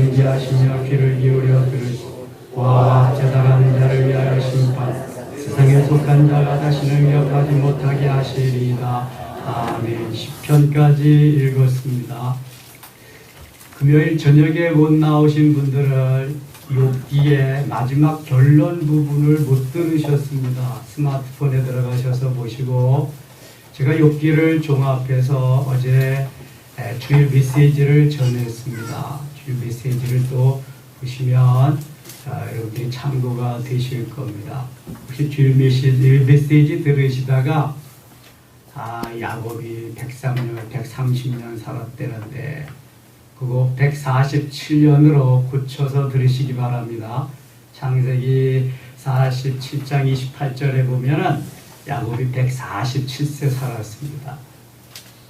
인지하시며 귀를 기울여 들으시고 고아와 자잘한 자를 위하여 심판 세상에 속한 자가 다시는 위협하지 못하게 하시리이다. 아멘. 10편까지 읽었습니다. 금요일 저녁에 못 나오신 분들은 욥기의 마지막 결론 부분을 못 들으셨습니다. 스마트폰에 들어가셔서 보시고, 제가 욥기를 종합해서 어제 주일 메시지를 전했습니다. 주일 메시지를 또 보시면 여러분들이 참고가 되실 겁니다. 혹시 주일 메시지 들으시다가 야곱이 130년 살았다는데 그거 147년으로 고쳐서 들으시기 바랍니다. 창세기 47장 28절에 보면은 야곱이 147세 살았습니다.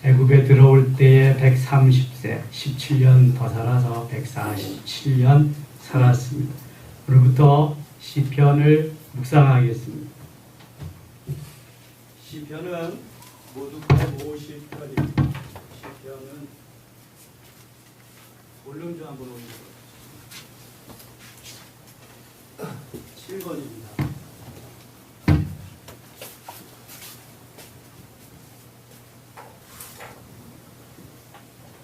애굽에 들어올 때에 130세, 17년 더 살아서 147년 살았습니다. 오늘부터 시편을 묵상하겠습니다. 시편은 모두 150편입니다. 시편은 볼륨 좀 한번 올려주세요. 7번입니다.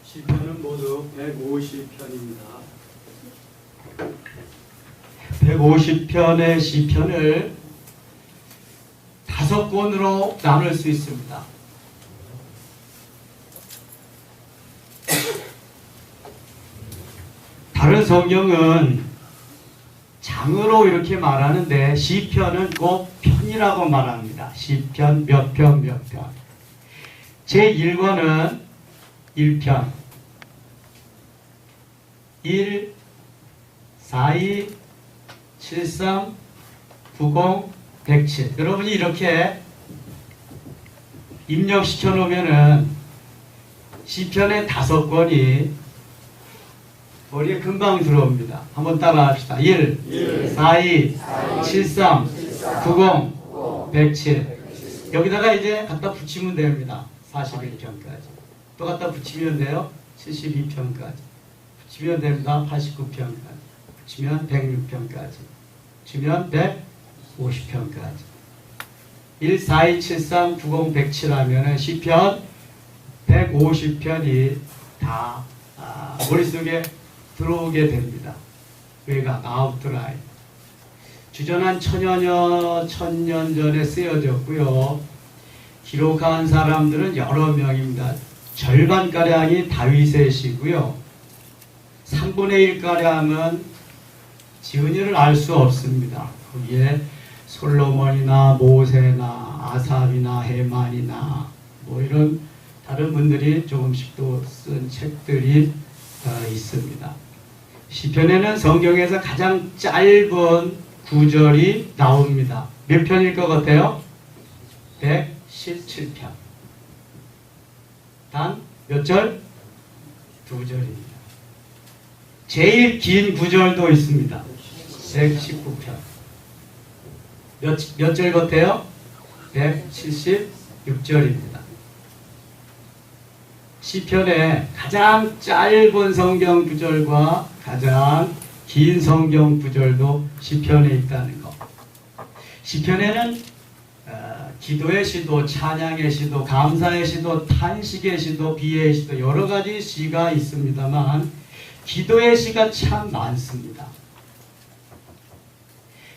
시편은 모두 150편입니다. 150편의 시편을 5권으로 나눌 수 있습니다. 다른 성경은 장으로 이렇게 말하는데 시편은 꼭 편이라고 말합니다. 시편 몇 편 몇 편. 제1권은 1편 1, 42, 73, 90, 107. 여러분이 이렇게 입력시켜 놓으면은 시편의 5권이 머리에 금방 들어옵니다. 한번 따라 합시다. 1, 42, 73, 90, 107. 여기다가 이제 갖다 붙이면 됩니다. 41편까지. 또 갖다 붙이면 돼요. 72편까지. 붙이면 됩니다. 89편까지. 붙이면 106편까지. 붙이면 150편까지. 1, 4, 2, 7, 3, 90, 107 하면은 시편 150편이 다 머릿속에 들어오게 됩니다. 외곽, 아웃라인. 주전한 천년 전에 쓰여졌고요. 기록한 사람들은 여러 명입니다. 절반가량이 다윗의 시고요. 3분의 1가량은 지은이를 알 수 없습니다. 거기에 솔로몬이나 모세나 아삽이나 헤만이나 뭐 이런 다른 분들이 조금씩 또 쓴 책들이 있습니다. 시편에는 성경에서 가장 짧은 구절이 나옵니다. 몇 편일 것 같아요? 117편. 단 몇 절? 2절입니다. 제일 긴 구절도 있습니다. 119편. 몇 절 같아요? 176절입니다. 시편에 가장 짧은 성경 구절과 가장 긴 성경 구절도 시편에 있다는 것. 시편에는 기도의 시도, 찬양의 시도, 감사의 시도, 탄식의 시도, 비의 시도 여러 가지 시가 있습니다만 기도의 시가 참 많습니다.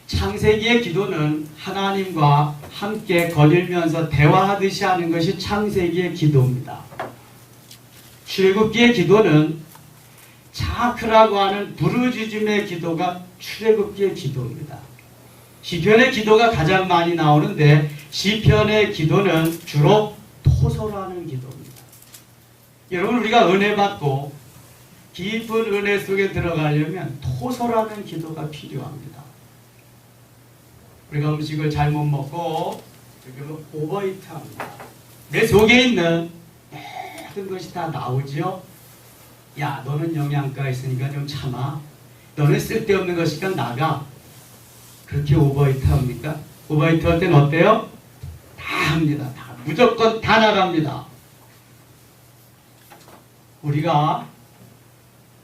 창세기의 기도는 하나님과 함께 거닐면서 대화하듯이 하는 것이 창세기의 기도입니다. 출애굽기의 기도는 차크라고 하는 부르짖음의 기도가 출애굽기의 기도입니다. 시편의 기도가 가장 많이 나오는데 시편의 기도는 주로 토설하는 기도입니다. 여러분, 우리가 은혜 받고 깊은 은혜 속에 들어가려면 토설하는 기도가 필요합니다. 우리가 음식을 잘못 먹고 오버이트 합니다. 내 속에 있는 모든 것이 다 나오죠. 야, 너는 영양가 있으니까 좀 참아. 너는 쓸데없는 것이니까 나가. 그렇게 오버이트 합니까? 오버이트 할 때는 어때요? 다 합니다. 다. 무조건 다 나갑니다. 우리가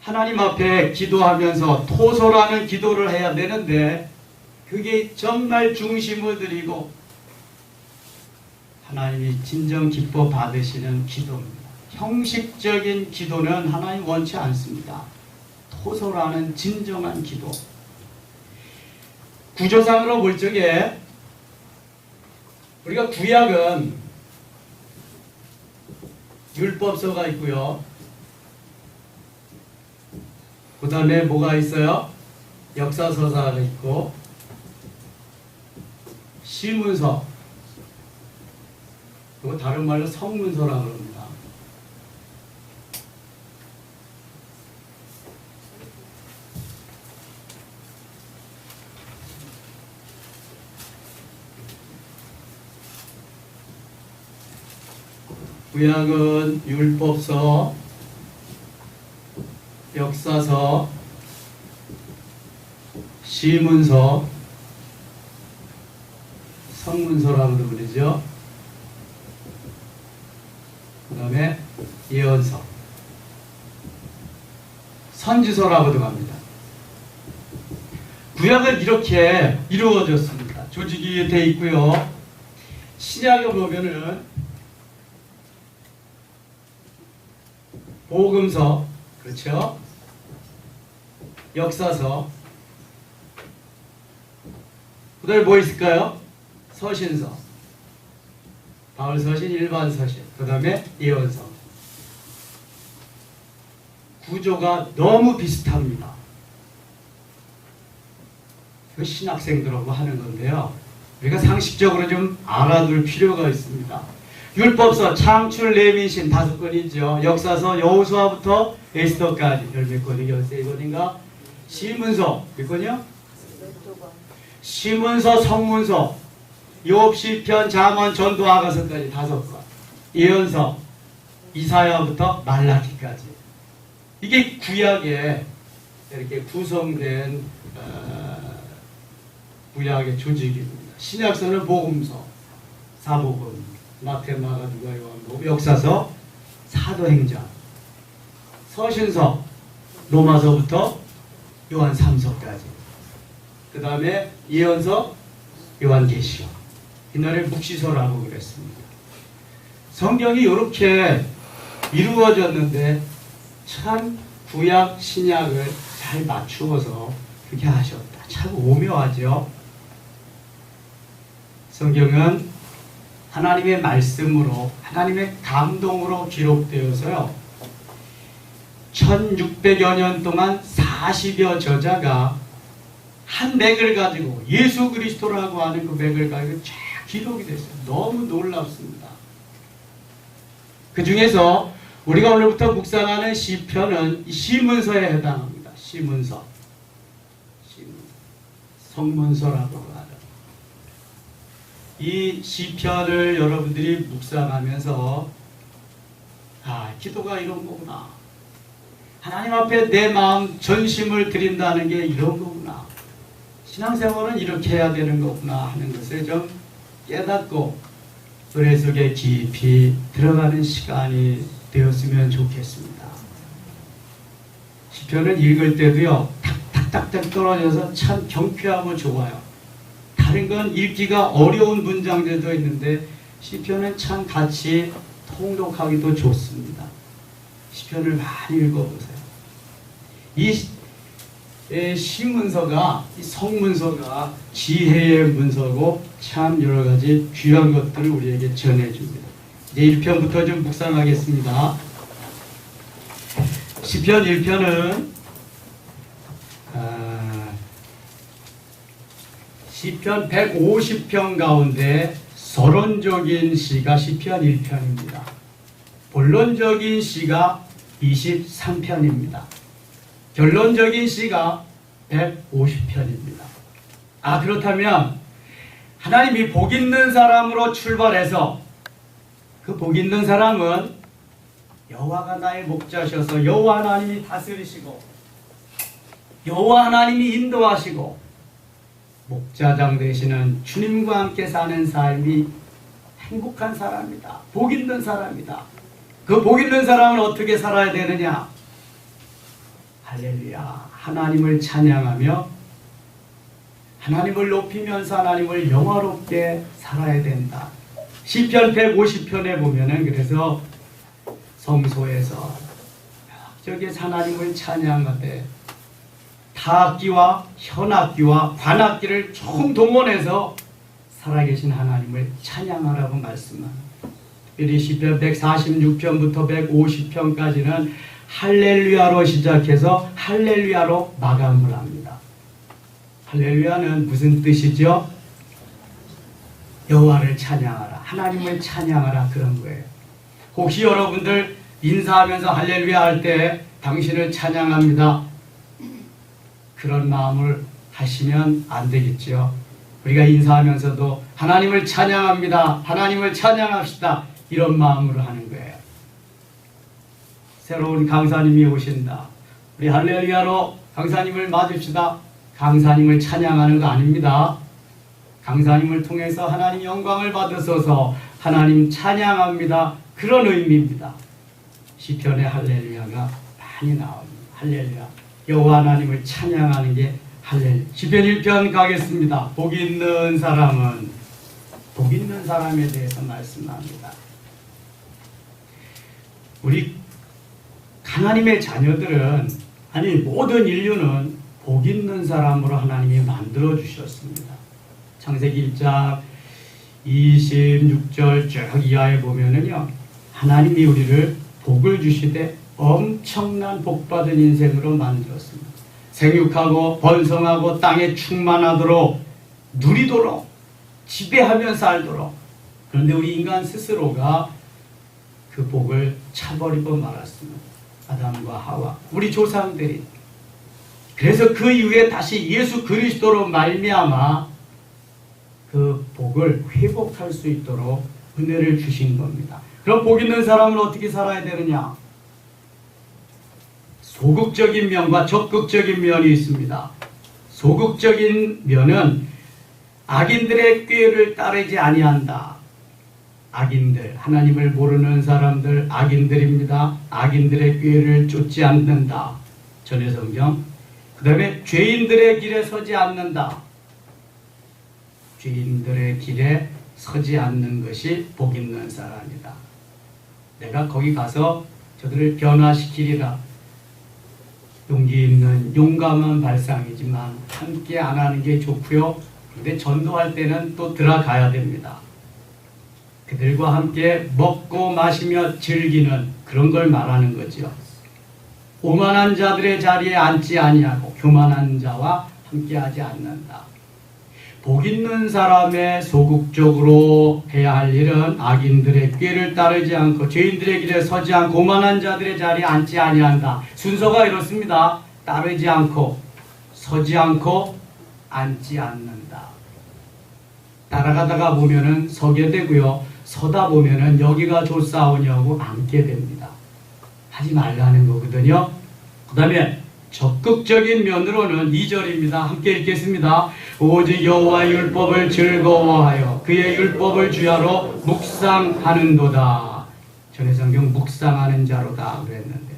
하나님 앞에 기도하면서 토솔하는 기도를 해야 되는데 그게 정말 중심을 들이고 하나님이 진정 기뻐 받으시는 기도입니다. 형식적인 기도는 하나님 원치 않습니다. 토솔하는 진정한 기도. 구조상으로 볼 적에 우리가 구약은 율법서가 있고요. 그 다음에 뭐가 있어요? 역사서가 있고 시문서, 그리고 다른 말로 성문서라고 합니다. 구약은 율법서, 역사서, 시문서, 성문서라고도 부르죠. 그 다음에 예언서, 선지서라고도 합니다. 구약은 이렇게 이루어졌습니다. 조직이 되어 있고요. 신약에 보면은 복음서, 그렇죠? 역사서, 그 다음에 뭐 있을까요? 서신서, 바울 서신, 일반 서신, 그 다음에 예언서. 구조가 너무 비슷합니다. 그 신학생들하고 하는 건데요. 우리가 상식적으로 좀 알아둘 필요가 있습니다. 율법서, 창출, 레위신 5권이죠. 역사서, 여호수아부터 에스더까지 10몇 권이 13권인가? 시문서 몇 권이요? 시문서, 성문서, 욥, 시편, 잠언, 전도, 아가서까지 5권. 예언서, 이사야부터 말라기까지. 이게 구약에 이렇게 구성된 구약의 조직입니다. 신약서는 복음서, 사복음, 마태, 마가, 누가, 요한복음, 역사서, 사도행전, 서신서, 로마서부터 요한 3서까지. 그 다음에 예언서, 요한계시록. 옛날에 묵시서라고 그랬습니다. 성경이 이렇게 이루어졌는데 참 구약, 신약을 잘 맞추어서 그렇게 하셨다. 참 오묘하죠. 성경은 하나님의 말씀으로, 하나님의 감동으로 기록되어서요. 1600여 년 동안 40여 저자가 한 맥을 가지고 예수 그리스도라고 하는 그 맥을 가지고 쫙 기록이 됐어요. 너무 놀랍습니다. 그 중에서 우리가 오늘부터 묵상하는 시편은 시문서에 해당합니다. 시문서. 성문서라고 하죠. 이 시편을 여러분들이 묵상하면서 기도가 이런 거구나. 하나님 앞에 내 마음 전심을 드린다는 게 이런 거구나. 신앙생활은 이렇게 해야 되는 거구나 하는 것을 좀 깨닫고 은혜 속에 깊이 들어가는 시간이 되었으면 좋겠습니다. 시편을 읽을 때도요. 탁탁탁탁 떨어져서 참 경쾌하고 좋아요. 다른 건 읽기가 어려운 문장들도 있는데 시편은 참 같이 통독하기도 좋습니다. 시편을 많이 읽어보세요. 이 시문서가, 이 성문서가 지혜의 문서고 참 여러 가지 귀한 것들을 우리에게 전해줍니다. 이제 1편부터 좀 묵상하겠습니다. 시편 1편은 시편 150편 가운데 서론적인 시가 시편 1편입니다. 본론적인 시가 23편입니다. 결론적인 시가 150편입니다. 그렇다면 하나님이 복 있는 사람으로 출발해서 그 복 있는 사람은 여호와가 나의 목자셔서 여호와 하나님이 다스리시고 여호와 하나님이 인도하시고 목자장 되시는 주님과 함께 사는 삶이 행복한 사람이다. 복 있는 사람이다. 그 복 있는 사람은 어떻게 살아야 되느냐? 할렐루야. 하나님을 찬양하며 하나님을 높이면서 하나님을 영화롭게 살아야 된다. 시편 150편에 보면은 그래서 성소에서 저기 하나님을 찬양하되 타악기와 현악기와 관악기를 총동원해서 살아계신 하나님을 찬양하라고 말씀합니다. 특별히 시편 146편부터 150편까지는 할렐루야로 시작해서 할렐루야로 마감을 합니다. 할렐루야는 무슨 뜻이죠? 여호와를 찬양하라, 하나님을 찬양하라, 그런 거예요. 혹시 여러분들 인사하면서 할렐루야 할 때 당신을 찬양합니다, 그런 마음을 하시면 안 되겠죠. 우리가 인사하면서도 하나님을 찬양합니다, 하나님을 찬양합시다, 이런 마음으로 하는 거예요. 새로운 강사님이 오신다, 우리 할렐루야로 강사님을 맞읍시다. 강사님을 찬양하는 거 아닙니다. 강사님을 통해서 하나님 영광을 받으소서, 하나님 찬양합니다, 그런 의미입니다. 시편에 할렐루야가 많이 나옵니다. 할렐루야, 여호와 하나님을 찬양하는 게 할렐루야. 시편 1편 가겠습니다. 복 있는 사람은, 복 있는 사람에 대해서 말씀합니다. 우리 하나님의 자녀들은, 아니 모든 인류는 복 있는 사람으로 하나님이 만들어 주셨습니다. 창세기 1장 26절 쭉 이하에 보면은요, 하나님이 우리를 복을 주시되 엄청난 복받은 인생으로 만들었습니다. 생육하고 번성하고 땅에 충만하도록, 누리도록, 지배하며 살도록. 그런데 우리 인간 스스로가 그 복을 차버리고 말았습니다. 아담과 하와, 우리 조상들이. 그래서 그 이후에 다시 예수 그리스도로 말미암아 그 복을 회복할 수 있도록 은혜를 주신 겁니다. 그럼 복 있는 사람은 어떻게 살아야 되느냐? 소극적인 면과 적극적인 면이 있습니다. 소극적인 면은 악인들의 꾀를 따르지 아니한다. 악인들, 하나님을 모르는 사람들 악인들입니다. 악인들의 꾀를 쫓지 않는다. 전해성경. 그 다음에 죄인들의 길에 서지 않는다. 죄인들의 길에 서지 않는 것이 복 있는 사람이다. 내가 거기 가서 저들을 변화시키리라. 용기 있는 용감한 발상이지만 함께 안 하는 게 좋고요. 그런데 전도할 때는 또 들어가야 됩니다. 그들과 함께 먹고 마시며 즐기는 그런 걸 말하는 거죠. 오만한 자들의 자리에 앉지 아니하고 교만한 자와 함께하지 않는다. 복 있는 사람의 소극적으로 해야 할 일은 악인들의 꾀를 따르지 않고 죄인들의 길에 서지 않고 오만한 자들의 자리에 앉지 아니한다. 순서가 이렇습니다. 따르지 않고 서지 않고 앉지 않는다. 따라가다가 보면은 서게 되고요. 서다 보면은 여기가 좋사오냐고 앉게 됩니다. 하지 말라는 거거든요. 그 다음에 적극적인 면으로는 2절입니다. 함께 읽겠습니다. 오직 여호와의 율법을 즐거워하여 그의 율법을 주야로 묵상하는도다. 전해성경 묵상하는 자로다 그랬는데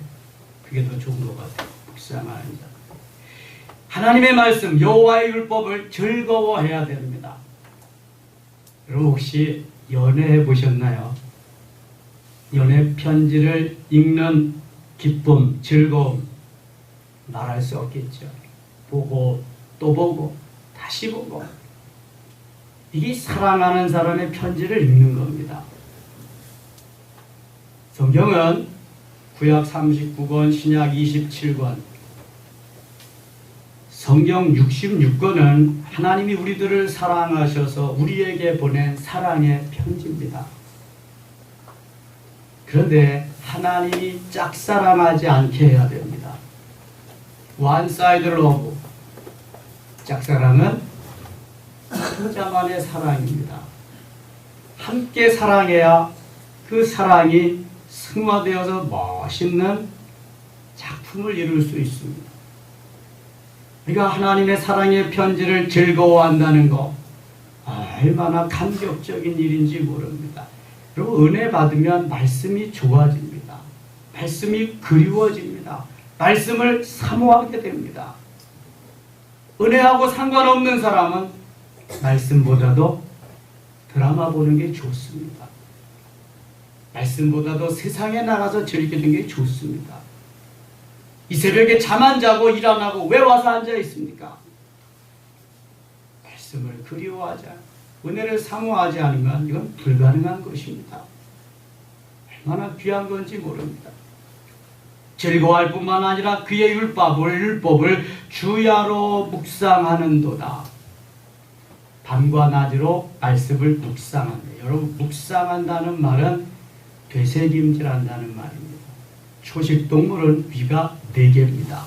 그게 더 좋은 것 같아요. 묵상하는 자. 하나님의 말씀 여호와의 율법을 즐거워해야 됩니다. 여러분 혹시 연애해 보셨나요? 연애 편지를 읽는 기쁨, 즐거움 말할 수 없겠죠. 보고 또 보고 다시 보고, 이게 사랑하는 사람의 편지를 읽는 겁니다. 성경은 구약 39권, 신약 27권, 성경 66권은 하나님이 우리들을 사랑하셔서 우리에게 보낸 사랑의 편지입니다. 그런데 하나님이 짝사랑하지 않게 해야 됩니다. One side love. 짝사랑은 혼자만의 사랑입니다. 함께 사랑해야 그 사랑이 승화되어서 멋있는 작품을 이룰 수 있습니다. 우리가 하나님의 사랑의 편지를 즐거워한다는 거 얼마나 감격적인 일인지 모릅니다. 그리고 은혜 받으면 말씀이 좋아집니다. 말씀이 그리워집니다. 말씀을 사모하게 됩니다. 은혜하고 상관없는 사람은 말씀보다도 드라마 보는 게 좋습니다. 말씀보다도 세상에 나가서 즐기는 게 좋습니다. 이 새벽에 잠 안 자고 일 안 하고 왜 와서 앉아 있습니까? 말씀을 그리워하자, 은혜를 사모하지 않으면 이건 불가능한 것입니다. 얼마나 귀한 건지 모릅니다. 즐거워할 뿐만 아니라 그의 율법을 주야로 묵상하는도다. 밤과 낮으로 말씀을 묵상한다. 여러분, 묵상한다는 말은 되새김질한다는 말입니다. 초식동물은 위가 4개입니다.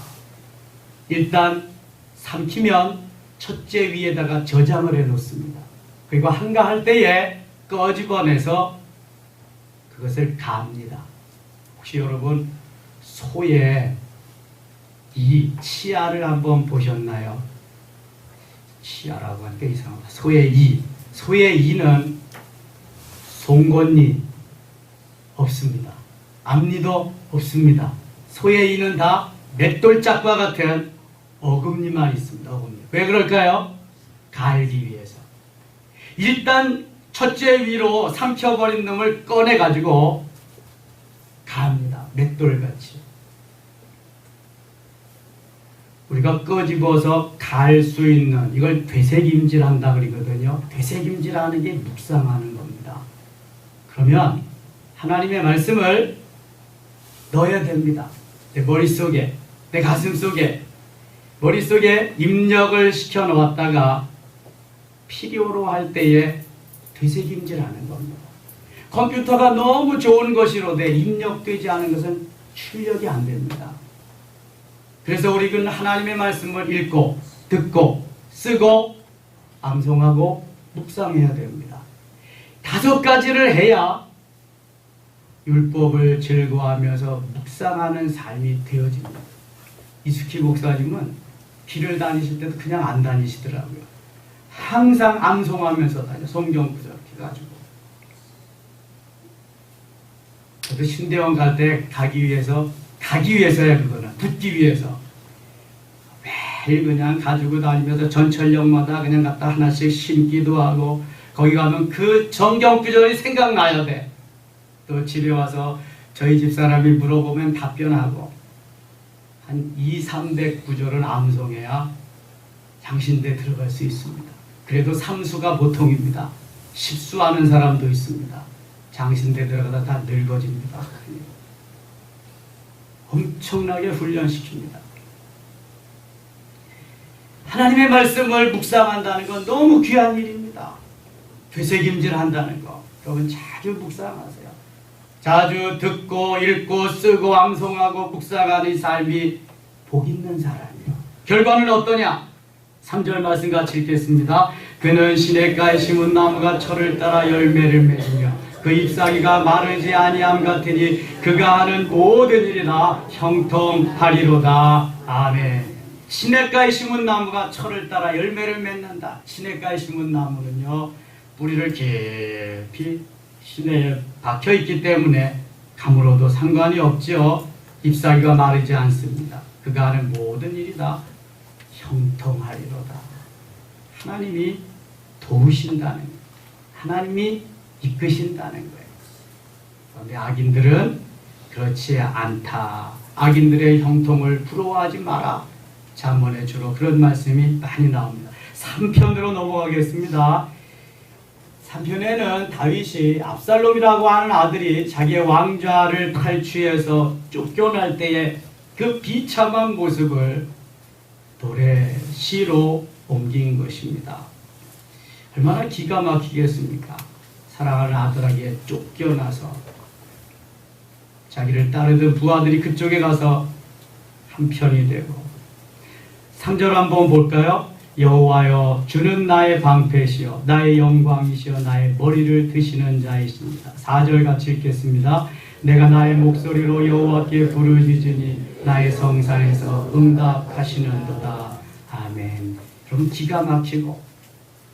일단 삼키면 첫째 위에다가 저장을 해놓습니다. 그리고 한가할 때에 꺼집어내서 그것을 갑니다. 혹시 여러분 소의 이 치아를 한번 보셨나요? 치아라고 하니까 이상하다. 소의 이는 송곳니 없습니다. 앞니도 없습니다. 소의 이는 다 맷돌짝과 같은 어금니만 있습니다. 어금니. 왜 그럴까요? 갈기 위해서. 일단 첫째 위로 삼켜버린 놈을 꺼내가지고 갑니다. 맷돌같이. 우리가 끄집어서 갈 수 있는, 이걸 되새김질한다 그러거든요. 되새김질하는 게 묵상하는 겁니다. 그러면 하나님의 말씀을 넣어야 됩니다. 내 머릿속에, 내 가슴속에, 머릿속에 입력을 시켜 놓았다가 필요로 할 때에 되새김질하는 겁니다. 컴퓨터가 너무 좋은 것이로되 입력되지 않은 것은 출력이 안 됩니다. 그래서 우리는 하나님의 말씀을 읽고 듣고 쓰고 암송하고 묵상해야 됩니다. 5가지를 해야 율법을 즐거워하면서 묵상하는 삶이 되어집니다. 이숙희 목사님은 길을 다니실 때도 그냥 안 다니시더라고요. 항상 암송하면서 다녀. 성경 구절 해가지고. 저도 신대원 갈 때 가기 위해서야. 그거는 붙기 위해서 매일 그냥 가지고 다니면서 전철역마다 그냥 갖다 하나씩 심기도 하고, 거기 가면 그 성경 구절이 생각나야 돼. 또 집에 와서 저희 집사람이 물어보면 답변하고, 한 200~300 구절은 암송해야 장신대 들어갈 수 있습니다. 그래도 삼수가 보통입니다. 10수 하는 사람도 있습니다. 장신대 들어가다 다 늙어집니다. 엄청나게 훈련시킵니다. 하나님의 말씀을 묵상한다는 건 너무 귀한 일입니다. 되새김질한다는 거. 여러분 자주 묵상하세요. 자주 듣고 읽고 쓰고 암송하고 묵상하는 삶이 복 있는 사람이에요. 결과는 어떠냐? 3절 말씀 같이 읽겠습니다. 그는 시냇가에 심은 나무가 철을 따라 열매를 맺으며 그 잎사귀가 마르지 아니함 같으니 그가 하는 모든 일이 다 형통하리로다. 아멘. 시냇가에 심은 나무가 철을 따라 열매를 맺는다. 시냇가에 심은 나무는요, 뿌리를 깊이 시내에 박혀있기 때문에 가물어도 상관이 없지요. 잎사귀가 마르지 않습니다. 그가 하는 모든 일이 다 형통하리로다. 하나님이 도우신다는 거예요. 하나님이 이끄신다는 거예요. 그런데 악인들은 그렇지 않다. 악인들의 형통을 부러워하지 마라. 잠언에 주로 그런 말씀이 많이 나옵니다. 3편으로 넘어가겠습니다. 3편에는 다윗이 압살롬이라고 하는 아들이 자기의 왕좌를 탈취해서 쫓겨날 때의 그 비참한 모습을 노래, 시로 옮긴 것입니다. 얼마나 기가 막히겠습니까? 사랑하는 아들에게 쫓겨나서 자기를 따르던 부하들이 그쪽에 가서 한편이 되고. 3절 한번 볼까요? 여호와여, 주는 나의 방패시여 나의 영광이시여 나의 머리를 드시는 자이십니다. 4절 같이 읽겠습니다. 내가 나의 목소리로 여호와께 부르짖으니 나의 성산에서 응답하시는도다. 아멘. 그럼 기가 막히고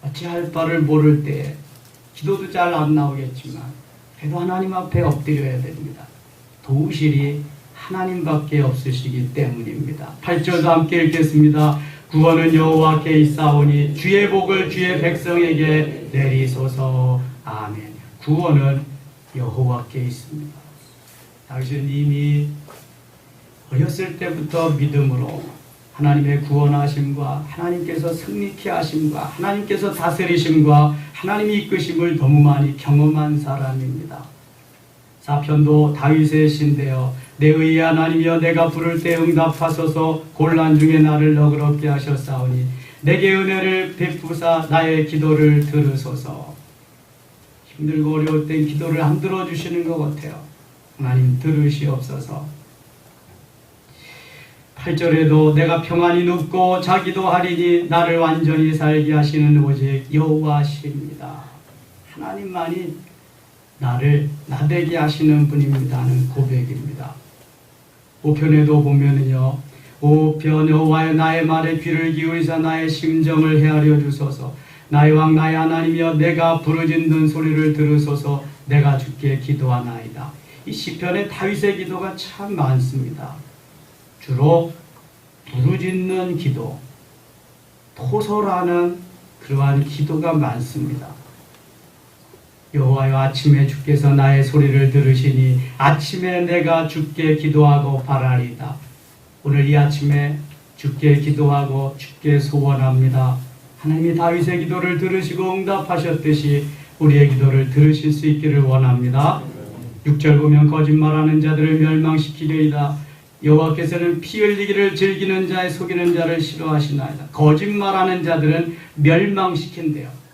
어찌할 바를 모를 때에 기도도 잘 안 나오겠지만 그래도 하나님 앞에 엎드려야 됩니다. 도우시리 하나님밖에 없으시기 때문입니다. 8절도 함께 읽겠습니다. 구원은 여호와께 있사오니 주의 복을 주의 백성에게 내리소서. 아멘. 구원은 여호와께 있습니다. 당신은 이미 어렸을 때부터 믿음으로 하나님의 구원하심과 하나님께서 승리케 하심과 하나님께서 다스리심과 하나님이 이끄심을 너무 많이 경험한 사람입니다. 사편도 다윗의 시인데요. 내 의의 하나님이여 내가 부를 때 응답하소서. 곤란 중에 나를 너그럽게 하셨사오니 내게 은혜를 베푸사 나의 기도를 들으소서. 힘들고 어려울 땐 기도를 안 들어주시는 것 같아요. 하나님 들으시옵소서. 8절에도 내가 평안히 눕고 자기도 하리니 나를 완전히 살게 하시는 오직 여호와십니다. 하나님만이 나를 나되게 하시는 분입니다 하는 고백입니다. 5편에도 보면은요, 5편 여호와여 나의 말에 귀를 기울이사 나의 심정을 헤아려 주소서. 나의 왕 나의 하나님이여 내가 부르짖는 소리를 들으소서. 내가 주께 기도하나이다. 이 시편에 다윗의 기도가 참 많습니다. 주로 부르짖는 기도, 토설하는 그러한 기도가 많습니다. 여호와여 아침에 주께서 나의 소리를 들으시니 아침에 내가 주께 기도하고 바라리다. 오늘 이 아침에 주께 기도하고 주께 소원합니다. 하나님이 다윗의 기도를 들으시고 응답하셨듯이 우리의 기도를 들으실 수 있기를 원합니다. 6절 보면 거짓말하는 자들을 멸망시키려이다. 여호와께서는 피 흘리기를 즐기는 자의 속이는 자를 싫어하시나이다. 거짓말하는 자들은 멸망시킨대요.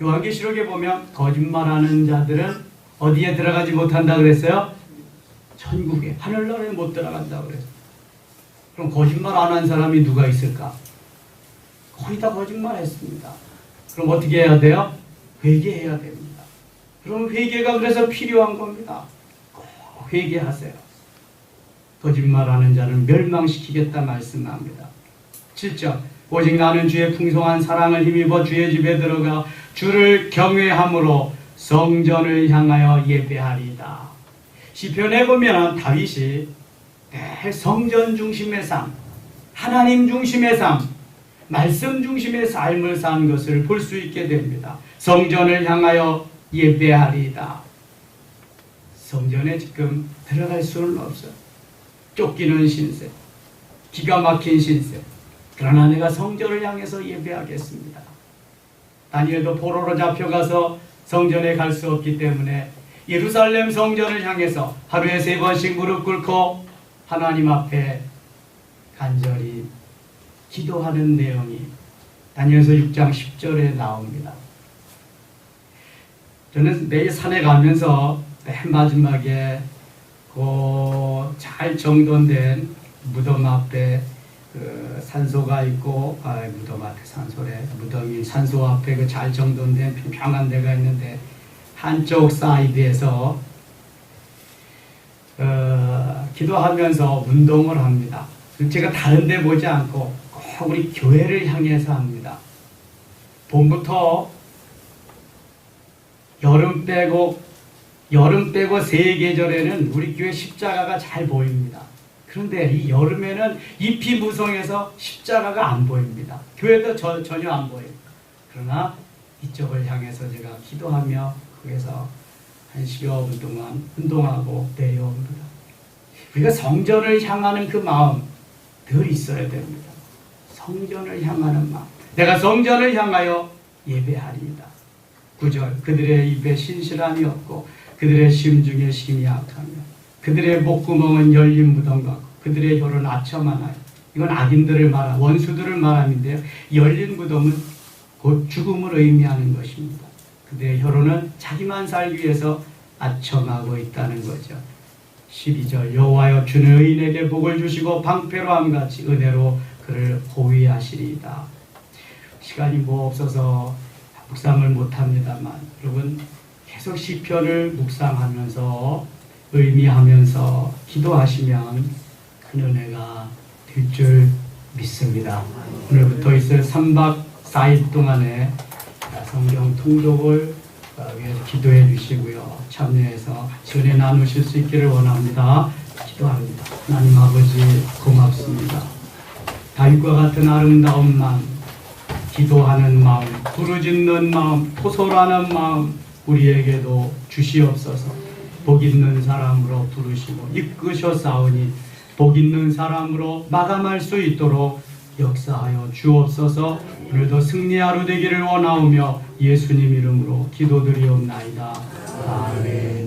요한계시록에 보면 거짓말하는 자들은 어디에 들어가지 못한다 그랬어요? 천국에, 하늘나라에 못 들어간다 그랬어요. 그럼 거짓말 안 한 사람이 누가 있을까? 거의 다 거짓말했습니다. 그럼 어떻게 해야 돼요? 회개해야 됩니다. 그럼 회개가 그래서 필요한 겁니다. 꼭 회개하세요. 거짓말하는 자는 멸망시키겠다 말씀합니다. 7절 오직 나는 주의 풍성한 사랑을 힘입어 주의 집에 들어가 주를 경외함으로 성전을 향하여 예배하리다. 시편에 보면 다윗이 늘 성전 중심의 삶, 하나님 중심의 삶, 말씀 중심의 삶을 산 것을 볼 수 있게 됩니다. 성전을 향하여 예배하리다. 성전에 지금 들어갈 수는 없어요. 쫓기는 신세, 기가 막힌 신세. 그러나 내가 성전을 향해서 예배하겠습니다. 다니엘도 포로로 잡혀가서 성전에 갈 수 없기 때문에 예루살렘 성전을 향해서 하루에 3번씩 무릎 꿇고 하나님 앞에 간절히 기도하는 내용이 다니엘서 6장 10절에 나옵니다. 저는 매일 산에 가면서 맨 마지막에 그 잘 정돈된 무덤 앞에 그 산소가 있고, 무덤 앞에 산소래, 무덤이 산소 앞에 그 잘 정돈된 평평한 데가 있는데 한쪽 사이드에서 기도하면서 운동을 합니다. 제가 다른 데 보지 않고 꼭 우리 교회를 향해서 합니다. 봄부터 여름 빼고 3계절에는 우리 교회 십자가가 잘 보입니다. 그런데 이 여름에는 잎이 무성해서 십자가가 안 보입니다. 교회도 전혀 안 보여요. 그러나 이쪽을 향해서 제가 기도하며 거기서 한 10여 분 동안 운동하고 내려옵니다. 우리가 성전을 향하는 그 마음 늘 있어야 됩니다. 성전을 향하는 마음. 내가 성전을 향하여 예배하리이다. 9절 그들의 입에 신실함이 없고 그들의 심중에 힘이 약하며 그들의 목구멍은 열린 무덤 같고 그들의 혀는 아첨하나요. 이건 악인들을 원수들을 말하는데요. 열린 무덤은 곧 죽음을 의미하는 것입니다. 그들의 혀로는 자기만 살기 위해서 아첨하고 있다는 거죠. 12절 여호와여 주는 의인에게 복을 주시고 방패로 함같이 은혜로 그를 호위하시리이다. 시간이 없어서 묵상을 못합니다만 여러분 계속 시편을 묵상하면서 의미하면서 기도하시면 큰 은혜가 될 줄 믿습니다. 오늘부터 있을 3박 4일 동안에 성경 통독을 위해서 기도해 주시고요. 참여해서 같이 은혜 나누실 수 있기를 원합니다. 기도합니다. 하나님 아버지 고맙습니다. 다윗과 같은 아름다운 마음, 기도하는 마음, 부르짖는 마음, 토설하는 마음 우리에게도 주시옵소서. 복 있는 사람으로 부르시고 이끄셨사오니 복 있는 사람으로 마감할 수 있도록 역사하여 주옵소서. 오늘도 승리 하루 되기를 원하오며 예수님 이름으로 기도드리옵나이다. 아멘.